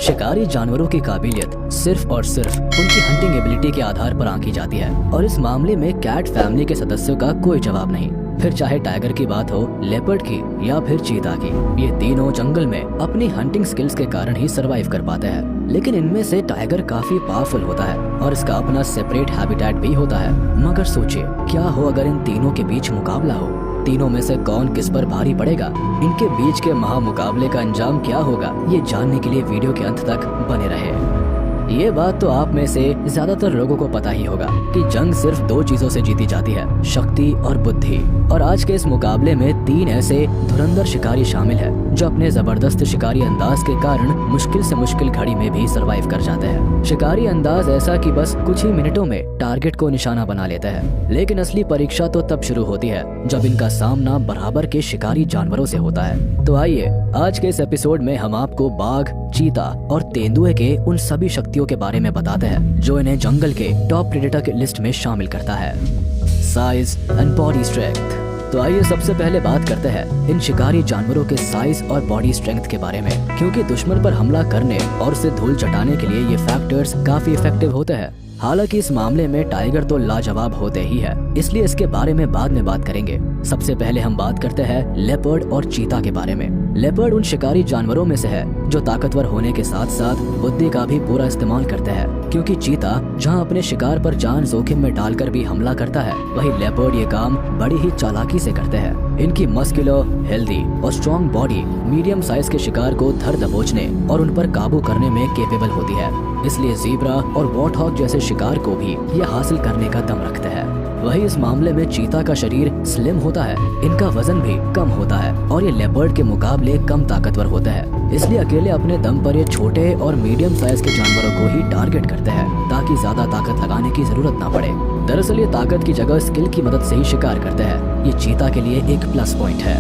शिकारी जानवरों की काबिलियत सिर्फ और सिर्फ उनकी हंटिंग एबिलिटी के आधार पर आंकी जाती है और इस मामले में कैट फैमिली के सदस्यों का कोई जवाब नहीं। फिर चाहे टाइगर की बात हो, लेपर्ड की या फिर चीता की, ये तीनों जंगल में अपनी हंटिंग स्किल्स के कारण ही सरवाइव कर पाते हैं। लेकिन इनमें से टाइगर काफी पावरफुल होता है और इसका अपना सेपरेट हैबिटेट भी होता है। मगर सोचिए, क्या हो अगर इन तीनों के बीच मुकाबला हो? तीनों में से कौन किस पर भारी पड़ेगा? इनके बीच के महामुकाबले का अंजाम क्या होगा? ये जानने के लिए वीडियो के अंत तक बने रहे। ये बात तो आप में से ज्यादातर लोगों को पता ही होगा कि जंग सिर्फ दो चीजों से जीती जाती है, शक्ति और बुद्धि। और आज के इस मुकाबले में तीन ऐसे धुरंधर शिकारी शामिल है जो अपने जबरदस्त शिकारी अंदाज के कारण मुश्किल से मुश्किल घड़ी में भी सरवाइव कर जाते हैं। शिकारी अंदाज ऐसा कि बस कुछ ही मिनटों में टारगेट को निशाना बना लेते हैं। लेकिन असली परीक्षा तो तब शुरू होती है जब इनका सामना बराबर के शिकारी जानवरों से होता है। तो आइए आज के इस एपिसोड में हम आपको बाघ, चीता और तेंदुए के उन सभी शक्तियों के बारे में बताते हैं जो इन्हें जंगल के टॉप प्रेडेटर की लिस्ट में शामिल करता है। Size and body strength. तो आइए सबसे पहले बात करते हैं इन शिकारी जानवरों के साइज और बॉडी स्ट्रेंथ के बारे में, क्योंकि दुश्मन पर हमला करने और उसे धूल चटाने के लिए ये फैक्टर्स काफी इफेक्टिव होते हैं। हालांकि इस मामले में टाइगर तो लाजवाब होते ही है, इसलिए इसके बारे में बाद में बात करेंगे। सबसे पहले हम बात करते हैं लेपर्ड और चीता के बारे में। लेपर्ड उन शिकारी जानवरों में से है जो ताकतवर होने के साथ साथ बुद्धि का भी पूरा इस्तेमाल करते हैं, क्योंकि चीता जहां अपने शिकार पर जान जोखिम में डालकर भी हमला करता है, वहीं लेपर्ड ये काम बड़ी ही चालाकी से करते हैं। इनकी मस्कुलर, हेल्दी और स्ट्रॉन्ग बॉडी मीडियम साइज के शिकार को धर दबोचने और उन पर काबू करने में केपेबल होती है, इसलिए ज़ीब्रा और वॉर्थहॉग जैसे शिकार को भी ये हासिल करने का दम रखते हैं। वही इस मामले में चीता का शरीर स्लिम होता है, इनका वजन भी कम होता है और ये लेपर्ड के मुकाबले कम ताकतवर होते हैं, इसलिए अकेले अपने दम पर ये छोटे और मीडियम साइज के जानवरों को ही टारगेट करते हैं ताकि ज्यादा ताकत लगाने की जरूरत ना पड़े। दरअसल ये ताकत की जगह स्किल की मदद से ही शिकार करते हैं। ये चीता के लिए एक प्लस पॉइंट है।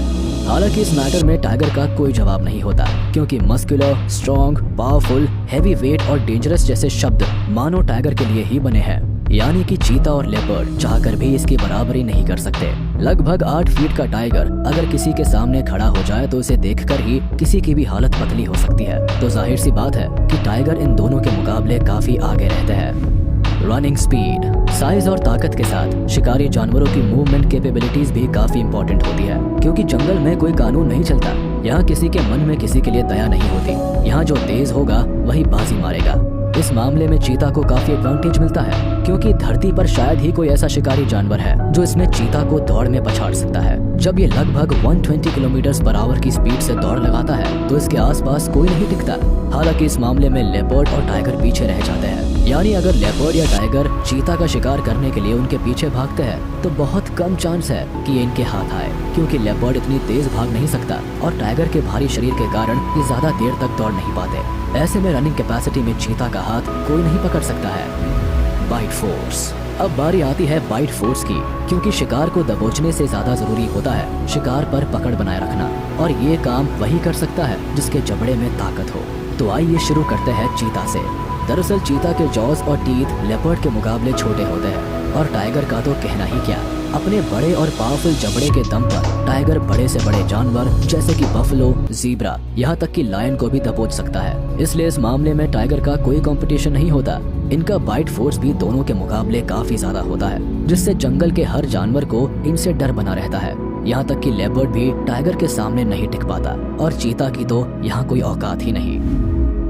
हालांकि इस मैटर में टाइगर का कोई जवाब नहीं होता, क्योंकि muscular, strong, powerful, heavy weight और डेंजरस जैसे शब्द मानो टाइगर के लिए ही बने हैं। यानी कि चीता और लेपर्ड चाहकर भी इसकी बराबरी नहीं कर सकते। लगभग 8 फीट का टाइगर अगर किसी के सामने खड़ा हो जाए तो उसे देखकर ही किसी की भी हालत पतली हो सकती है। तो जाहिर सी बात है कि टाइगर इन दोनों के मुकाबले काफी आगे रहते हैं। Running speed. साइज और ताकत के साथ शिकारी जानवरों की मूवमेंट कैपेबिलिटीज भी काफी इंपॉर्टेंट होती है, क्योंकि जंगल में कोई कानून नहीं चलता। यहाँ किसी के मन में किसी के लिए दया नहीं होती। यहाँ जो तेज होगा वही बाजी मारेगा। इस मामले में चीता को काफी एडवांटेज मिलता है, क्योंकि धरती पर शायद ही कोई ऐसा शिकारी जानवर है जो इसमें चीता को दौड़ में पछाड़ सकता है। जब ये लगभग 120 किलोमीटर पर आवर की स्पीड से दौड़ लगाता है तो इसके आसपास कोई नहीं टिकता। हालांकि इस मामले में लेपर्ड और टाइगर पीछे रह जाते हैं। यानी अगर लेपर्ड या टाइगर चीता का शिकार करने के लिए उनके पीछे भागते हैं तो बहुत कम चांस है कि ये इनके हाथ आए, क्योंकि लेपर्ड इतनी तेज भाग नहीं सकता और टाइगर के भारी शरीर के कारण ये ज्यादा देर तक दौड़ नहीं पाते। ऐसे में रनिंग कैपेसिटी में चीता का हाथ कोई नहीं पकड़ सकता है। Bite force. अब बारी आती है बाइट फोर्स की, क्योंकि शिकार को दबोचने से ज्यादा जरूरी होता है शिकार पर पकड़ बनाए रखना, और ये काम वही कर सकता है जिसके जबड़े में ताकत हो। तो आइए शुरू करते हैं चीता से। दरअसल चीता के जॉज और टीथ लेपर्ड के मुकाबले छोटे होते हैं, और टाइगर का तो कहना ही क्या। अपने बड़े और पावरफुल जबड़े के दम पर टाइगर बड़े से बड़े जानवर जैसे कि बफलो, ज़ीब्रा, यहाँ तक कि लायन को भी दबोच सकता है। इसलिए इस मामले में टाइगर का कोई कंपटीशन नहीं होता। इनका बाइट फोर्स भी दोनों के मुकाबले काफी ज्यादा होता है, जिससे जंगल के हर जानवर को इनसे डर बना रहता है। यहाँ तक कि लेपर्ड भी टाइगर के सामने नहीं टिक पाता, और चीता की तो यहाँ कोई औकात ही नहीं।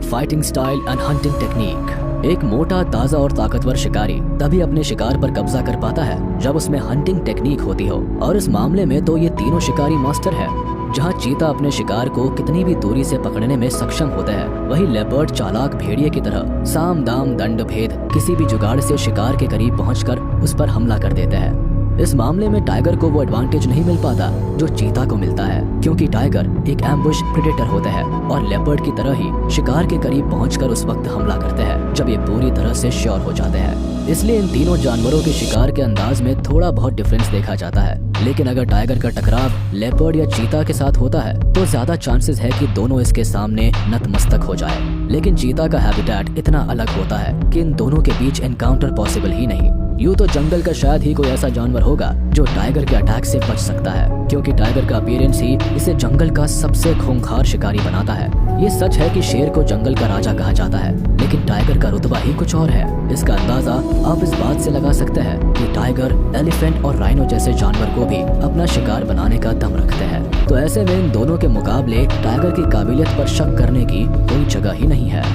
Fighting style and hunting technique. एक मोटा, ताजा और ताकतवर शिकारी तभी अपने शिकार पर कब्जा कर पाता है जब उसमें हंटिंग टेक्निक होती हो, और इस मामले में तो ये तीनों शिकारी मास्टर है। जहाँ चीता अपने शिकार को कितनी भी दूरी से पकड़ने में सक्षम होते हैं, वही लेपर्ड चालाक भेड़िए की तरह साम दाम दंड भेद किसी भी जुगाड़ से शिकार के करीब पहुंचकर उस पर हमला कर देते हैं। इस मामले में टाइगर को वो एडवांटेज नहीं मिल पाता जो चीता को मिलता है, क्योंकि टाइगर एक एम्बुश प्रेडेटर होते हैं और लेपर्ड की तरह ही शिकार के करीब पहुंचकर उस वक्त हमला करते हैं जब ये पूरी तरह से श्योर हो जाते हैं। इसलिए इन तीनों जानवरों के शिकार के अंदाज में थोड़ा बहुत डिफरेंस देखा जाता है। लेकिन अगर टाइगर का टकराव लेपर्ड या चीता के साथ होता है तो ज्यादा चांसेस है कि दोनों इसके सामने नतमस्तक हो जाए। लेकिन चीता का हैबिटेट इतना अलग होता है कि इन दोनों के बीच एनकाउंटर पॉसिबल ही नहीं। यूँ तो जंगल का शायद ही कोई ऐसा जानवर होगा जो टाइगर के अटैक से बच सकता है, क्योंकि टाइगर का अपीयरेंस ही इसे जंगल का सबसे खूंखार शिकारी बनाता है। ये सच है कि शेर को जंगल का राजा कहा जाता है, लेकिन टाइगर का रुतबा ही कुछ और है। इसका अंदाजा आप इस बात से लगा सकते हैं कि टाइगर, एलिफेंट और राइनो जैसे जानवर को भी अपना शिकार बनाने का दम रखते हैं। तो ऐसे में इन दोनों के मुकाबले टाइगर की काबिलियत पर शक करने की कोई जगह ही नहीं है।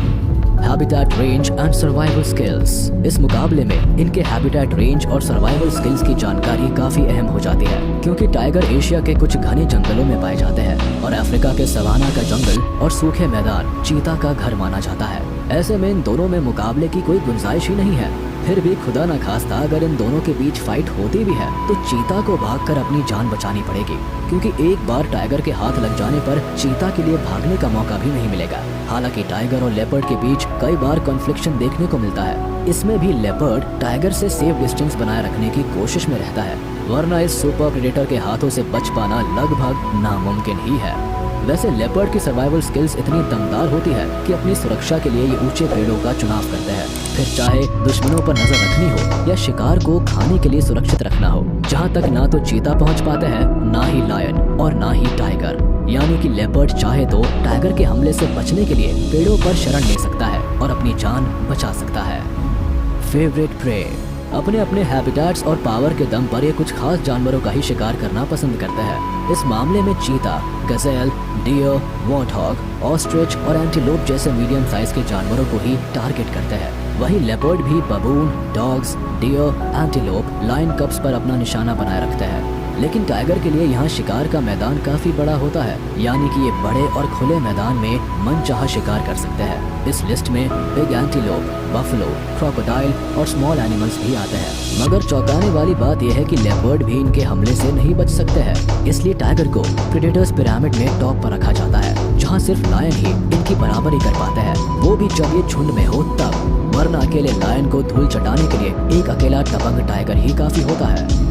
Habitat range and survival skills. इस मुकाबले में इनके हैबिटेट रेंज और सर्वाइवल स्किल्स की जानकारी काफी अहम हो जाती है, क्योंकि टाइगर एशिया के कुछ घने जंगलों में पाए जाते हैं और अफ्रीका के सवाना का जंगल और सूखे मैदान चीता का घर माना जाता है। ऐसे में इन दोनों में मुकाबले की कोई गुंजाइश ही नहीं है। फिर भी खुदा न खास्ता अगर इन दोनों के बीच फाइट होती भी है तो चीता को भागकर अपनी जान बचानी पड़ेगी, क्योंकि एक बार टाइगर के हाथ लग जाने पर चीता के लिए भागने का मौका भी नहीं मिलेगा। हालांकि टाइगर और लेपर्ड के बीच कई बार कॉन्फ्लिक्शन देखने को मिलता है। इसमें भी लेपर्ड टाइगर से सेफ डिस्टेंस बनाए रखने की कोशिश में रहता है, वरना इस सुपर प्रेडेटर के हाथों से बच पाना लगभग नामुमकिन ही है। वैसे लेपर्ड की सर्वाइवल स्किल्स इतनी दमदार होती है कि अपनी सुरक्षा के लिए ये ऊंचे पेड़ों का चुनाव करते हैं, फिर चाहे दुश्मनों पर नजर रखनी हो या शिकार को खाने के लिए सुरक्षित रखना हो, जहाँ तक ना तो चीता पहुँच पाते हैं, ना ही लायन और ना ही टाइगर। यानी कि लेपर्ड चाहे तो टाइगर के हमले से बचने के लिए पेड़ों पर शरण ले सकता है और अपनी जान बचा सकता है। Favourite prey. अपने अपने हैबिटेट्स और पावर के दम पर ये कुछ खास जानवरों का ही शिकार करना पसंद करते हैं। इस मामले में चीता, गजेल, डियर, वॉर्थॉग, ऑस्ट्रिच और एंटीलोप जैसे मीडियम साइज के जानवरों को ही टारगेट करते हैं। वहीं लेपर्ड भी baboon, dogs, deer, antelope, lion cubs पर अपना निशाना बनाए रखते हैं। लेकिन टाइगर के लिए यहाँ शिकार का मैदान काफी बड़ा होता है, यानी कि ये बड़े और खुले मैदान में मनचाहा शिकार कर सकते हैं। इस लिस्ट में बिग एंटीलोप, बफलो, क्रोकोडाइल और स्मॉल एनिमल्स भी आते हैं। मगर चौंकाने वाली बात यह है कि लेपर्ड भी इनके हमले से नहीं बच सकते हैं। इसलिए टाइगर को प्रेडेटर्स पिरामिड में टॉप पर रखा जाता है, जहाँ सिर्फ लायन ही इनकी बराबरी कर पाते हैं, वो भी जब ये झुंड में हो तब, वरना अकेले लायन को धूल चटाने के लिए एक अकेला दबंग टाइगर ही काफी होता है।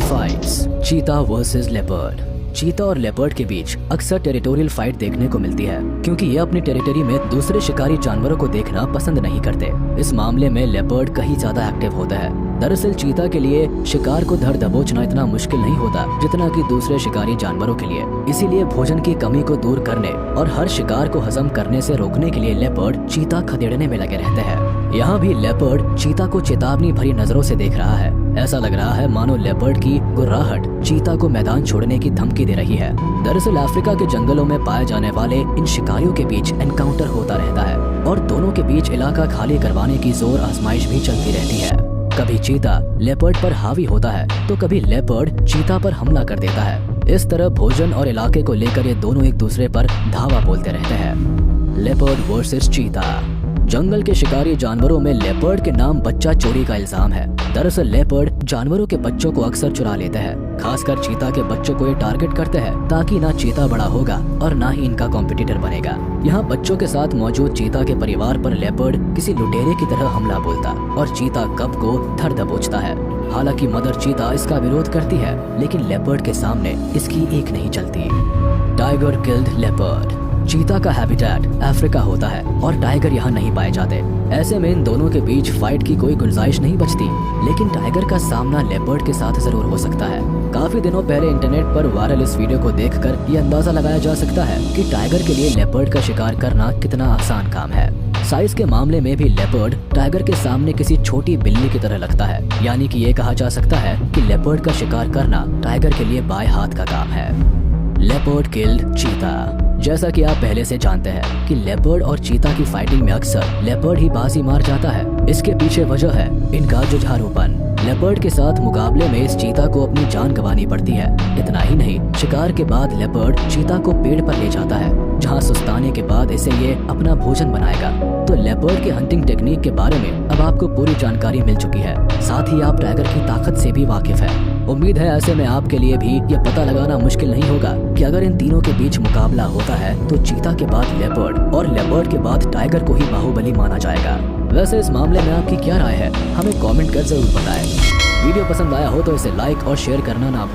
फाइट्स। चीता वर्सेस लेपर्ड। चीता और लेपर्ड के बीच अक्सर टेरिटोरियल फाइट देखने को मिलती है, क्योंकि ये अपनी टेरिटरी में दूसरे शिकारी जानवरों को देखना पसंद नहीं करते। इस मामले में लेपर्ड कहीं ज्यादा एक्टिव होता है। दरअसल चीता के लिए शिकार को धर दबोचना इतना मुश्किल नहीं होता जितना कि दूसरे शिकारी जानवरों के लिए। इसीलिए भोजन की कमी को दूर करने और हर शिकार को हजम करने से रोकने के लिए लेपर्ड चीता खदेड़ने में लगे रहते हैं। यहाँ भी लेपर्ड चीता को चेतावनी भरी नजरों से देख रहा है। ऐसा लग रहा है मानो लेपर्ड की गुर्राहट चीता को मैदान छोड़ने की धमकी दे रही है। दरअसल अफ्रीका के जंगलों में पाए जाने वाले इन शिकारियों के बीच एनकाउंटर होता रहता है और दोनों के बीच इलाका खाली करवाने की जोर आजमाइश भी चलती रहती है। कभी चीता लेपर्ड पर हावी होता है तो कभी लेपर्ड चीता पर हमला कर देता है। इस तरह भोजन और इलाके को लेकर ये दोनों एक दूसरे पर धावा बोलते रहते हैं। लेपर्ड वर्सेस चीता। जंगल के शिकारी जानवरों में लेपर्ड के नाम बच्चा चोरी का इल्जाम है। दरअसल लेपर्ड जानवरों के बच्चों को अक्सर चुरा लेते हैं। खासकर चीता के बच्चों को ये टारगेट करते हैं ताकि ना चीता बड़ा होगा और ना ही इनका कॉम्पिटिटर बनेगा। यहाँ बच्चों के साथ मौजूद चीता के परिवार पर लेपर्ड किसी लुटेरे की तरह हमला बोलता और चीता कब को धर दबोचता है। हालांकि मदर चीता इसका विरोध करती है, लेकिन लेपर्ड के सामने इसकी एक नहीं चलती। Tiger killed leopard. चीता का हैबिटेट अफ्रीका होता है और टाइगर यहाँ नहीं पाए जाते। ऐसे में इन दोनों के बीच फाइट की कोई गुंजाइश नहीं बचती, लेकिन टाइगर का सामना लेपर्ड के साथ जरूर हो सकता है। काफी दिनों पहले इंटरनेट पर वायरल इस वीडियो को देखकर ये अंदाजा लगाया जा सकता है कि टाइगर के लिए लेपर्ड का शिकार करना कितना आसान काम है। साइज के मामले में भी लेपर्ड टाइगर के सामने किसी छोटी बिल्ली की तरह लगता है, यानी कि ये कहा जा सकता है कि लेपर्ड का शिकार करना टाइगर के लिए बाएं हाथ का काम है। लेपर्ड किल्ड चीता। जैसा कि आप पहले से जानते हैं कि लेपर्ड और चीता की फाइटिंग में अक्सर लेपर्ड ही बाजी मार जाता है। इसके पीछे वजह है इनका जुझारूपन। लेपर्ड के साथ मुकाबले में इस चीता को अपनी जान गंवानी पड़ती है। इतना ही नहीं, शिकार के बाद लेपर्ड चीता को पेड़ पर ले जाता है, जहां सुस्ताने के बाद इसे ये अपना भोजन बनाएगा। तो लेपर्ड के हंटिंग टेक्निक के बारे में अब आपको पूरी जानकारी मिल चुकी है। साथ ही आप टाइगर की ताकत से भी वाकिफ है। उम्मीद है ऐसे में आपके लिए भी ये पता लगाना मुश्किल नहीं होगा कि अगर इन तीनों के बीच मुकाबला होता है तो चीता के बाद लेपर्ड और लेपर्ड के बाद टाइगर को ही बाहुबली माना जाएगा। वैसे इस मामले में आपकी क्या राय है, हमें कमेंट कर जरूर बताएं। वीडियो पसंद आया हो तो इसे लाइक और शेयर करना ना